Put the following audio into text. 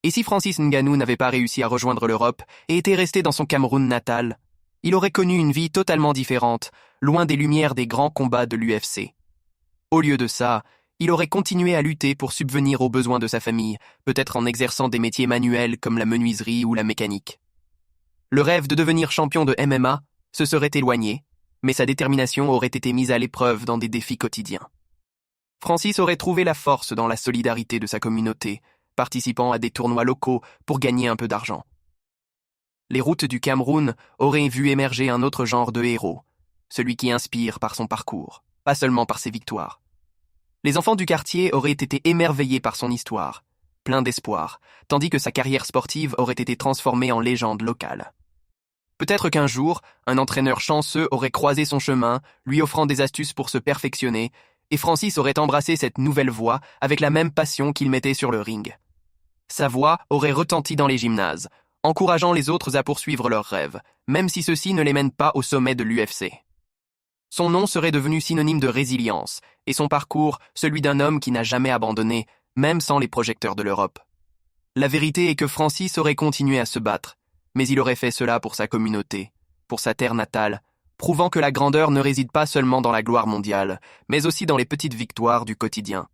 Et si Francis Ngannou n'avait pas réussi à rejoindre l'Europe et était resté dans son Cameroun natal, il aurait connu une vie totalement différente, loin des lumières des grands combats de l'UFC. Au lieu de ça, il aurait continué à lutter pour subvenir aux besoins de sa famille, peut-être en exerçant des métiers manuels comme la menuiserie ou la mécanique. Le rêve de devenir champion de MMA se serait éloigné, mais sa détermination aurait été mise à l'épreuve dans des défis quotidiens. Francis aurait trouvé la force dans la solidarité de sa communauté, participant à des tournois locaux pour gagner un peu d'argent. Les routes du Cameroun auraient vu émerger un autre genre de héros, celui qui inspire par son parcours, pas seulement par ses victoires. Les enfants du quartier auraient été émerveillés par son histoire, pleins d'espoir, tandis que sa carrière sportive aurait été transformée en légende locale. Peut-être qu'un jour, un entraîneur chanceux aurait croisé son chemin, lui offrant des astuces pour se perfectionner, et Francis aurait embrassé cette nouvelle voie avec la même passion qu'il mettait sur le ring. Sa voix aurait retenti dans les gymnases, encourageant les autres à poursuivre leurs rêves, même si ceux-ci ne les mènent pas au sommet de l'UFC. Son nom serait devenu synonyme de résilience, et son parcours celui d'un homme qui n'a jamais abandonné, même sans les projecteurs de l'Europe. La vérité est que Francis aurait continué à se battre, mais il aurait fait cela pour sa communauté, pour sa terre natale, prouvant que la grandeur ne réside pas seulement dans la gloire mondiale, mais aussi dans les petites victoires du quotidien.